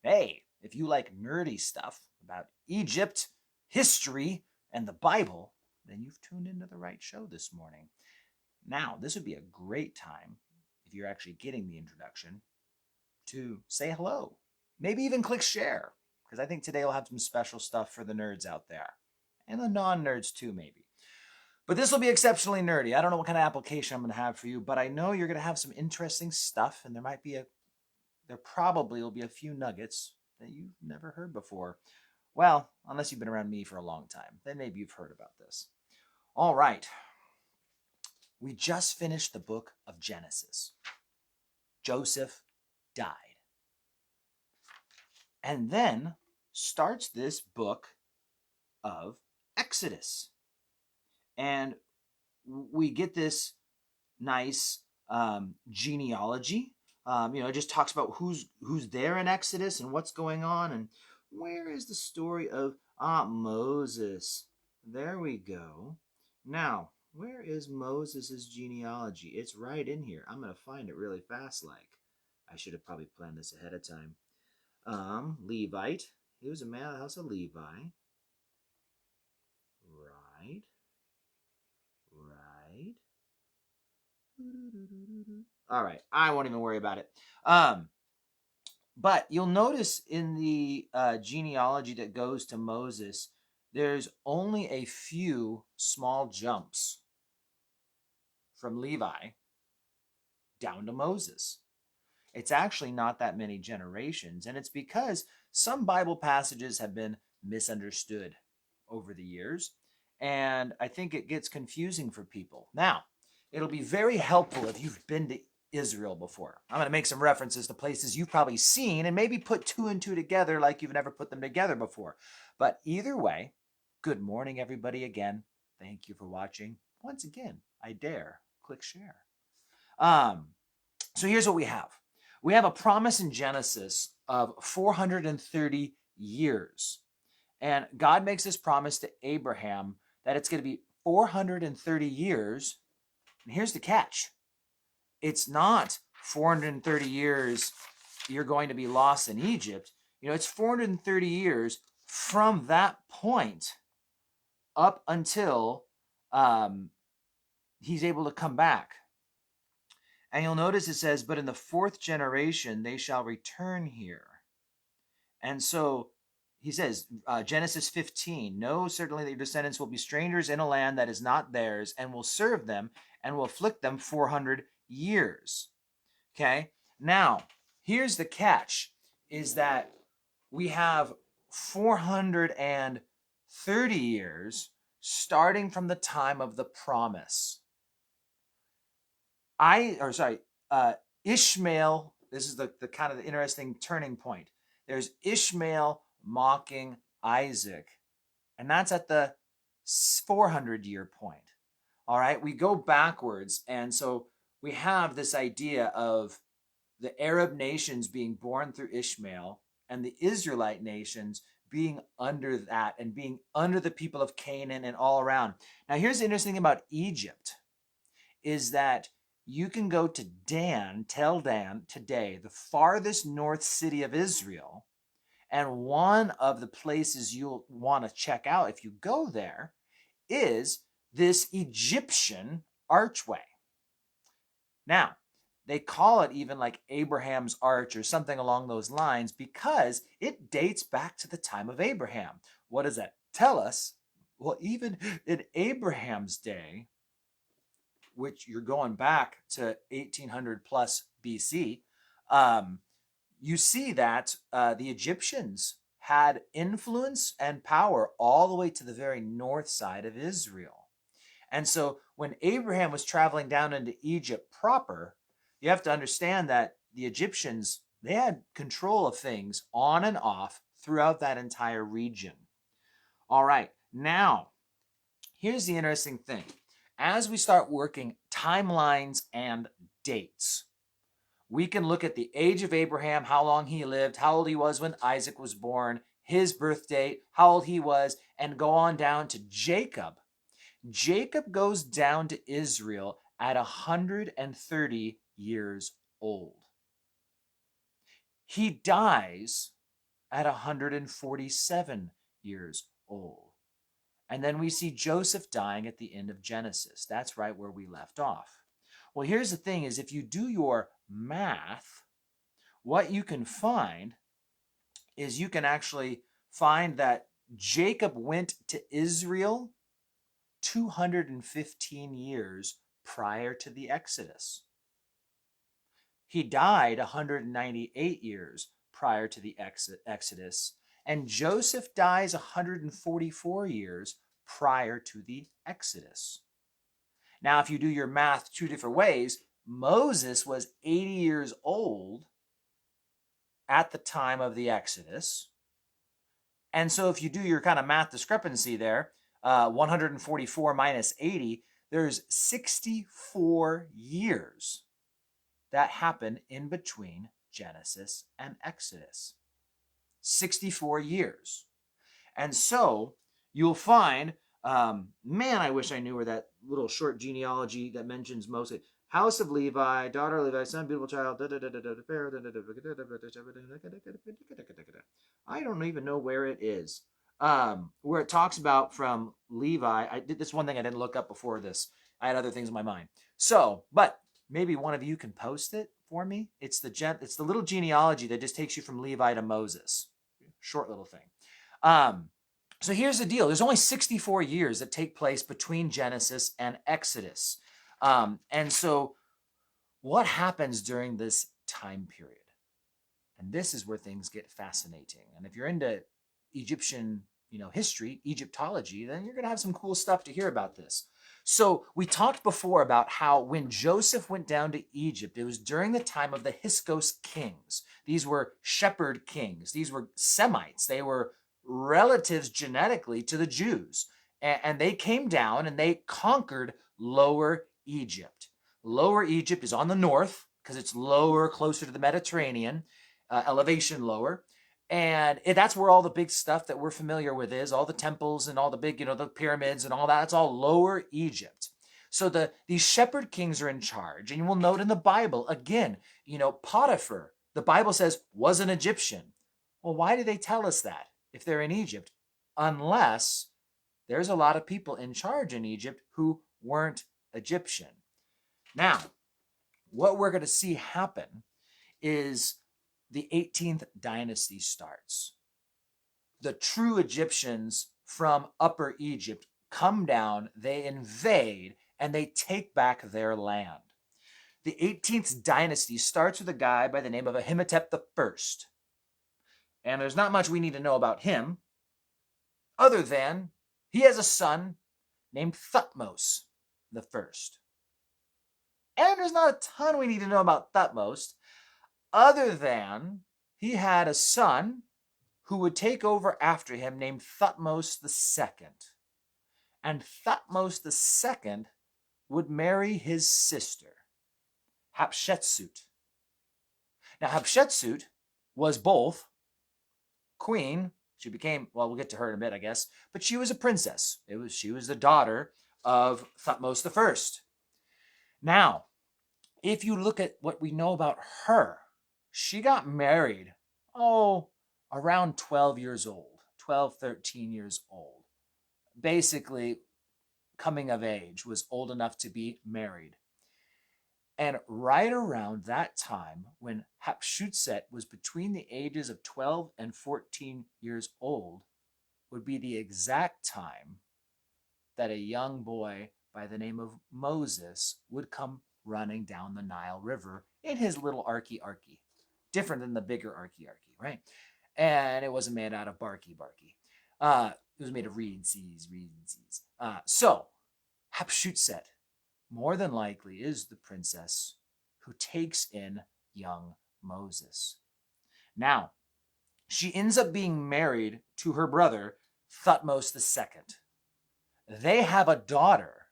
Hey, if you like nerdy stuff about Egypt, history, and the Bible, then you've tuned into the right show this morning. Now, this would be a great time, if you're actually getting the introduction, to say hello. Maybe even click share, because I think today we'll have some special stuff for the nerds out there. And the non nerds too, maybe. But this will be exceptionally nerdy. I don't know what kind of application I'm going to have for you, but I know you're going to have some interesting stuff, and there probably will be a few nuggets that you've never heard before. Well, unless you've been around me for a long time, then maybe you've heard about this. All right. We just finished the book of Genesis. Joseph died. And then starts this book of Exodus. And we get this nice genealogy. It just talks about who's there in Exodus and what's going on, and where is the story of Moses. There we go. Now, where is Moses' genealogy? It's right in here. I'm going to find it really fast, like. I should have probably planned this ahead of time. Levite. He was a man of the house of Levi. Right. All right, I won't even worry about it. But you'll notice in the genealogy that goes to Moses, there's only a few small jumps from Levi down to Moses. It's actually not that many generations, and it's because some Bible passages have been misunderstood over the years, and I think it gets confusing for people. Now, it'll be very helpful if you've been to Israel before. I'm going to make some references to places you've probably seen and maybe put two and two together like you've never put them together before. But either way, good morning, everybody, again. Thank you for watching. Once again, I dare click share. So here's what we have. We have a promise in Genesis of 430 years. And God makes this promise to Abraham that it's going to be 430 years. And here's the catch. It's not 430 years you're going to be lost in Egypt. It's 430 years from that point up until he's able to come back. And you'll notice it says, but in the fourth generation, they shall return here. And so he says, Genesis 15, no, certainly their descendants will be strangers in a land that is not theirs and will serve them and will afflict them 400 years. Okay. Now, here's the catch, is that we have 430 years starting from the time of the promise. Ishmael, this is the kind of the interesting turning point. There's Ishmael mocking Isaac, and that's at the 400-year point. All right, we go backwards, and so we have this idea of the Arab nations being born through Ishmael and the Israelite nations being under that and being under the people of Canaan and all around. Now, here's the interesting thing about Egypt is that you can go to Tel Dan today, the farthest north city of Israel, and one of the places you'll want to check out if you go there is this Egyptian archway. Now, they call it even like Abraham's Arch or something along those lines because it dates back to the time of Abraham. What does that tell us? Well, even in Abraham's day, which you're going back to 1800 plus BC, you see that the Egyptians had influence and power all the way to the very north side of Israel. And so when Abraham was traveling down into Egypt proper, you have to understand that the Egyptians, they had control of things on and off throughout that entire region. All right, now, here's the interesting thing. As we start working timelines and dates, we can look at the age of Abraham, how long he lived, how old he was when Isaac was born, his birth date, how old he was, and go on down to Jacob. Jacob goes down to Israel at 130 years old. He dies at 147 years old. And then we see Joseph dying at the end of Genesis. That's right where we left off. Well, here's the thing is if you do your math, what you can find is you can actually find that Jacob went to Israel 215 years prior to the Exodus. He died 198 years prior to the Exodus, and Joseph dies 144 years prior to the Exodus. Now, if you do your math two different ways, Moses was 80 years old at the time of the Exodus. And so if you do your kind of math discrepancy there, 144 minus 80, there's 64 years that happen in between Genesis and Exodus. 64 years. And so you'll find, man, I wish I knew where that little short genealogy that mentions Moses. House of Levi, daughter of Levi, son, beautiful child. I don't even know where it is. Where it talks about from Levi. I did this one thing I didn't look up before this. I had other things in my mind. So, but maybe one of you can post it for me. It's the little genealogy that just takes you from Levi to Moses. Short little thing. So here's the deal. There's only 64 years that take place between Genesis and Exodus. And so what happens during this time period? And this is where things get fascinating. And if you're into Egyptian, history, Egyptology, then you're going to have some cool stuff to hear about this. So we talked before about how when Joseph went down to Egypt, it was during the time of the Hyksos kings. These were shepherd kings. These were Semites. They were relatives genetically to the Jews. And they came down and they conquered Lower Egypt. Lower Egypt is on the north because it's lower, closer to the Mediterranean, elevation lower. And that's where all the big stuff that we're familiar with is, all the temples and all the big, the pyramids and all that. It's all Lower Egypt. So these shepherd kings are in charge. And you will note in the Bible, again, Potiphar, the Bible says, was an Egyptian. Well, why do they tell us that if they're in Egypt? Unless there's a lot of people in charge in Egypt who weren't Egyptian. Now, what we're going to see happen is the 18th dynasty starts. The true Egyptians from Upper Egypt come down, they invade, and they take back their land. The 18th dynasty starts with a guy by the name of Amenhotep I. And there's not much we need to know about him, other than he has a son named Thutmose I. And there's not a ton we need to know about Thutmose, other than he had a son who would take over after him named Thutmose II. And Thutmose II would marry his sister, Hatshepsut. Now, Hatshepsut was both queen. She became, well, we'll get to her in a bit, I guess, but she was a princess. She was the daughter of Thutmose I. Now, if you look at what we know about her, she got married, around 12 years old, 12, 13 years old. Basically, coming of age, was old enough to be married. And right around that time, when Hatshepsut was between the ages of 12 and 14 years old, would be the exact time that a young boy by the name of Moses would come running down the Nile River in his little arky. Different than the bigger arky, right? And it wasn't made out of barky. It was made of reeds. So Hatshepsut, more than likely, is the princess who takes in young Moses. Now, she ends up being married to her brother, Thutmose II. They have a daughter.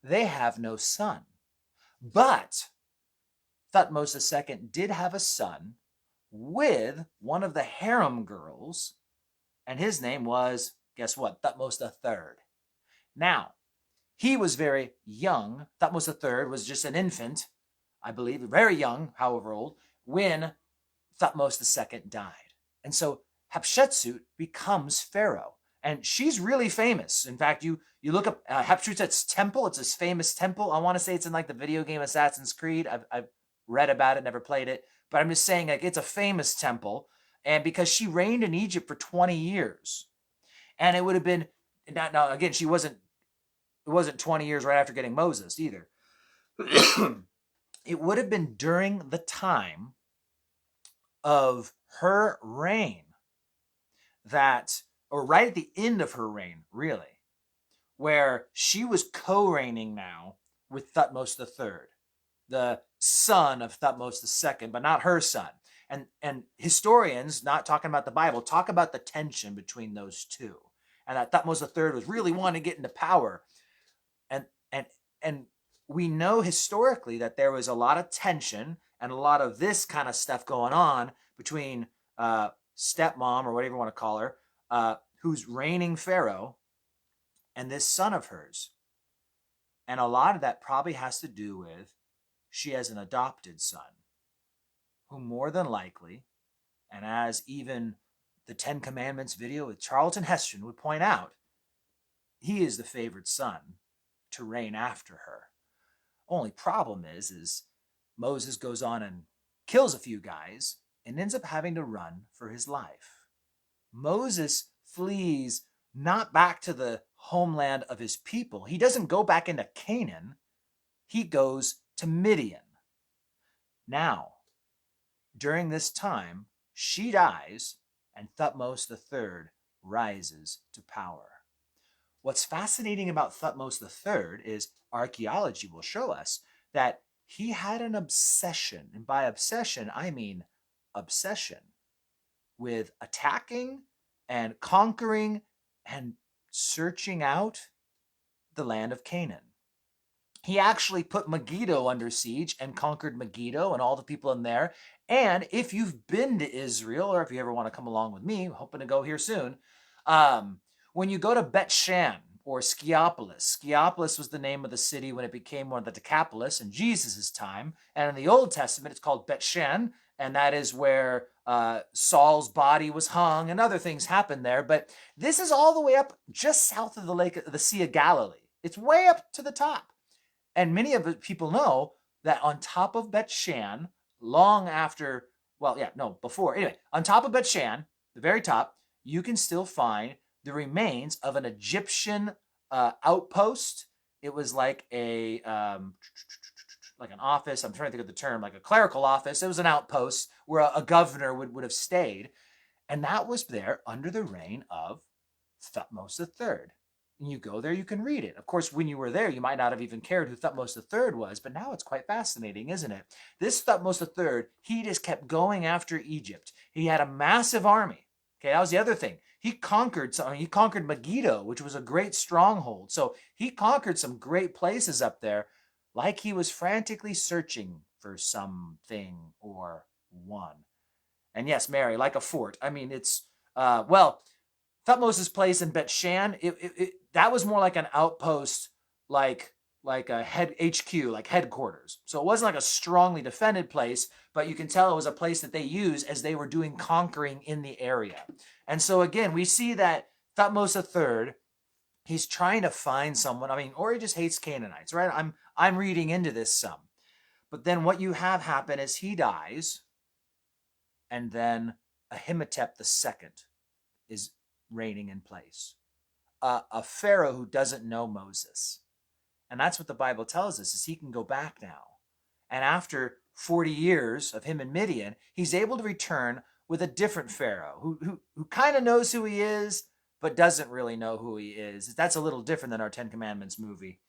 They have no son. But Thutmose II did have a son with one of the harem girls, and his name was, guess what, Thutmose III. Now, he was very young. Thutmose III was just an infant, I believe, very young, however old, when Thutmose II died. And so Hatshepsut becomes Pharaoh. And she's really famous. In fact, you look up Hatshepsut's temple. It's this famous temple. I want to say it's in like the video game Assassin's Creed. I've read about it, never played it. But I'm just saying, like, it's a famous temple. And because she reigned in Egypt for 20 years. And it would have been, now again, it wasn't 20 years right after getting Moses either. It would have been during the time of her reign or right at the end of her reign, really, where she was co-reigning now with Thutmose III, the son of Thutmose II, but not her son. And historians, not talking about the Bible, talk about the tension between those two. And that Thutmose III was really wanting to get into power. And we know historically that there was a lot of tension and a lot of this kind of stuff going on between stepmom, or whatever you want to call her, who's reigning Pharaoh, and this son of hers. And a lot of that probably has to do with she has an adopted son who more than likely, and as even the 10 Commandments video with Charlton Heston would point out, he is the favored son to reign after her. Only problem is Moses goes on and kills a few guys and ends up having to run for his life. Moses flees not back to the homeland of his people. He doesn't go back into Canaan. He goes to Midian. Now, during this time, she dies and Thutmose III rises to power. What's fascinating about Thutmose III is archaeology will show us that he had an obsession, and by obsession, I mean obsession, with attacking and conquering and searching out the land of Canaan. He actually put Megiddo under siege and conquered Megiddo and all the people in there. And if you've been to Israel, or if you ever want to come along with me, hoping to go here soon, when you go to Bet Shan or Sciapolis was the name of the city when it became one of the Decapolis in Jesus' time. And in the Old Testament, it's called Bet Shan, and that is where Saul's body was hung and other things happened there. But this is all the way up just south of the Sea of Galilee. It's way up to the top. And many of the people know that on top of Bet Shan, on top of Bet Shan, the very top, you can still find the remains of an Egyptian outpost. It was like an office. I'm trying to think of the term, like a clerical office. It was an outpost where a governor would have stayed. And that was there under the reign of Thutmose III. And you go there, you can read it. Of course, when you were there, you might not have even cared who Thutmose III was, but now it's quite fascinating, isn't it? This Thutmose III, he just kept going after Egypt. He had a massive army. Okay, that was the other thing. He conquered Megiddo, which was a great stronghold. So he conquered some great places up there, like he was frantically searching for something or one. And yes, Mary, like a fort. I mean, it's, Thutmose's place in Bet Shan, that was more like an outpost, like a head HQ, like headquarters. So it wasn't like a strongly defended place, but you can tell it was a place that they used as they were doing conquering in the area. And so again, we see that Thutmose III, he's trying to find someone, or he just hates Canaanites, right? I'm reading into this some. But then what you have happen is he dies, and then Amenhotep II is reigning in place. A pharaoh who doesn't know Moses. And that's what the Bible tells us, is he can go back now. And after 40 years of him in Midian, he's able to return with a different pharaoh who kind of knows who he is, but doesn't really know who he is. That's a little different than our 10 Commandments movie.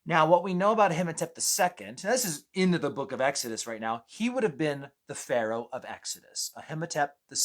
Now, what we know about Amenhotep II, and this is into the book of Exodus right now, he would have been the Pharaoh of Exodus, Amenhotep II.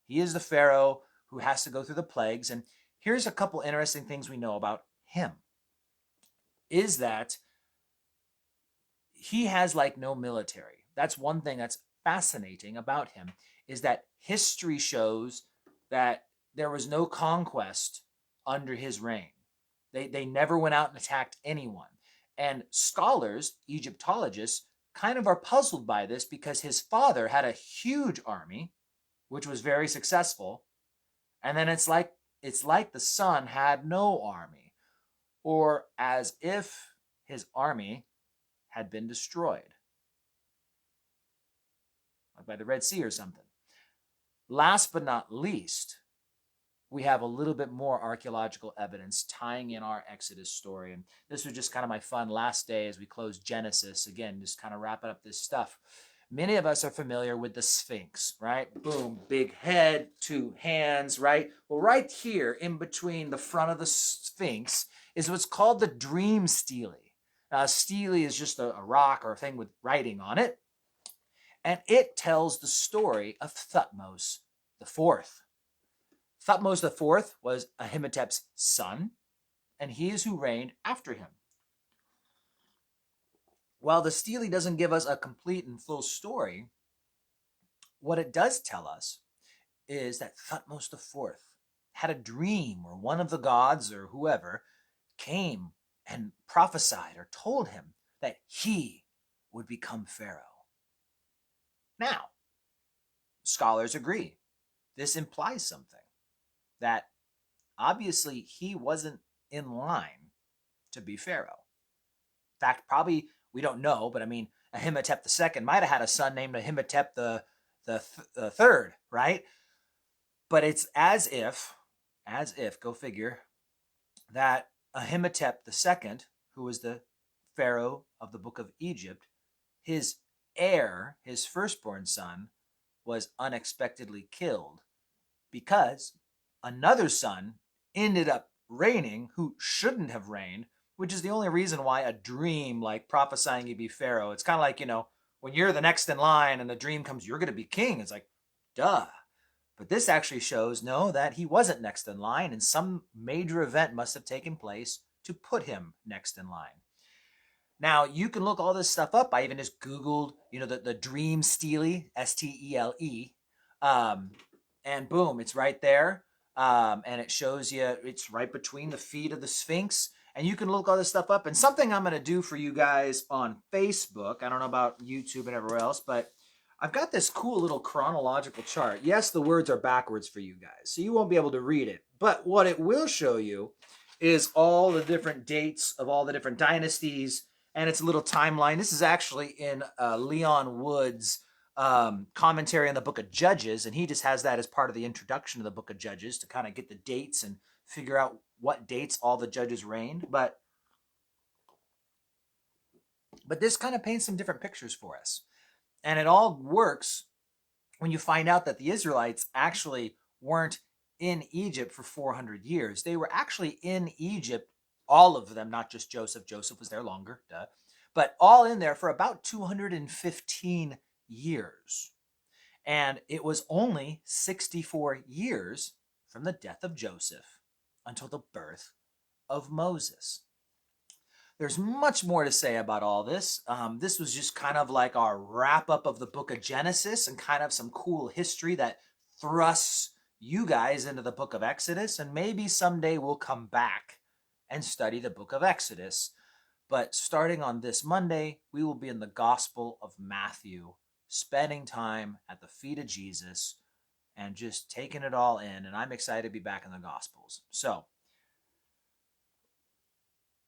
He is the Pharaoh who has to go through the plagues. And here's a couple interesting things we know about him, is that he has like no military. That's one thing that's fascinating about him, is that history shows that there was no conquest under his reign. They never went out and attacked anyone. And scholars, Egyptologists, kind of are puzzled by this, because his father had a huge army, which was very successful. And then it's like the son had no army, or as if his army had been destroyed, like by the Red Sea or something. Last but not least, we have a little bit more archaeological evidence tying in our Exodus story. And this was just kind of my fun last day as we close Genesis. Again, just kind of wrapping up this stuff. Many of us are familiar with the Sphinx, right? Boom, big head, two hands, right? Well, right here in between the front of the Sphinx is what's called the Dream Steely. Steely is just a rock or a thing with writing on it. And it tells the story of Thutmose IV. Thutmose IV was Amenhotep's son, and he is who reigned after him. While the Stele doesn't give us a complete and full story, what it does tell us is that Thutmose IV had a dream where one of the gods or whoever came and prophesied or told him that he would become Pharaoh. Now, scholars agree. This implies something, that obviously he wasn't in line to be Pharaoh. In fact, probably, we don't know, but I mean, Amenhotep II might have had a son named Amenhotep the third, right? But it's as if, go figure, that Amenhotep II, who was the Pharaoh of the book of Egypt, his heir, his firstborn son, was unexpectedly killed because another son ended up reigning who shouldn't have reigned, which is the only reason why a dream like prophesying you be Pharaoh, it's kind of like, when you're the next in line and the dream comes, you're going to be king. It's like, duh. But this actually shows, no, that he wasn't next in line and some major event must have taken place to put him next in line. Now, you can look all this stuff up. I even just Googled, the Dream Steely, Stele. And boom, it's right there. And it shows you, it's right between the feet of the Sphinx. And you can look all this stuff up. And something I'm going to do for you guys on Facebook, I don't know about YouTube and everywhere else, but I've got this cool little chronological chart. Yes, the words are backwards for you guys, so you won't be able to read it. But what it will show you is all the different dates of all the different dynasties, and it's a little timeline. This is actually in Leon Wood's commentary on the book of Judges, and he just has that as part of the introduction to the book of Judges to kind of get the dates and figure out what dates all the judges reigned. But this kind of paints some different pictures for us. And it all works when you find out that the Israelites actually weren't in Egypt for 400 years. They were actually in Egypt, all of them, not just Joseph. Joseph was there longer, but all in there for about 215 years. And it was only 64 years from the death of Joseph until the birth of Moses. There's much more to say about all this. This was just kind of like our wrap up of the book of Genesis and kind of some cool history that thrusts you guys into the book of Exodus. And maybe someday we'll come back and study the book of Exodus. But starting on this Monday, we will be in the Gospel of Matthew, spending time at the feet of Jesus and just taking it all in. And I'm excited to be back in the Gospels. So,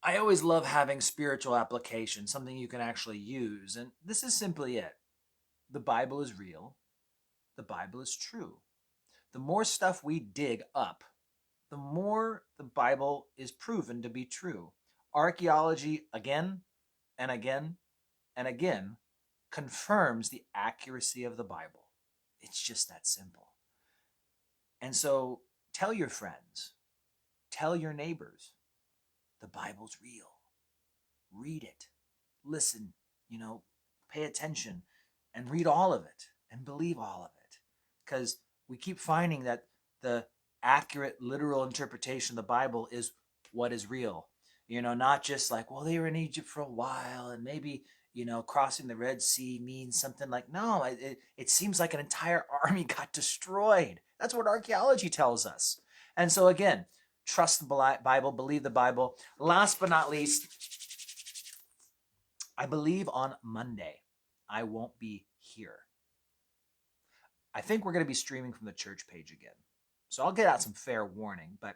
I always love having spiritual application, something you can actually use. And this is simply it. The Bible is real. The Bible is true. The more stuff we dig up, the more the Bible is proven to be true. Archaeology, again and again and again, confirms the accuracy of the Bible. It's just that simple. And so tell your friends, tell your neighbors, the Bible's real. Read it. Listen, pay attention and read all of it and believe all of it. Because we keep finding that the accurate, literal interpretation of the Bible is what is real. Not just like, well, they were in Egypt for a while and maybe, crossing the Red Sea means something like, no, it seems like an entire army got destroyed. That's what archaeology tells us. And so again, trust the Bible, believe the Bible. Last but not least, I believe on Monday I won't be here. I think we're going to be streaming from the church page again. So I'll get out some fair warning, but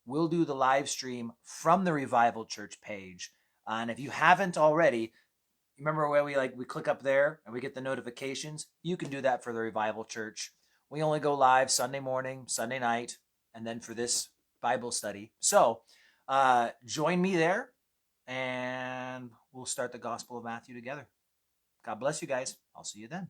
we'll do the live stream from the Revival Church page. And if you haven't already, remember where we click up there and we get the notifications? You can do that for the Revival Church. We only go live Sunday morning, Sunday night, and then for this Bible study. So join me there, and we'll start the Gospel of Matthew together. God bless you guys. I'll see you then.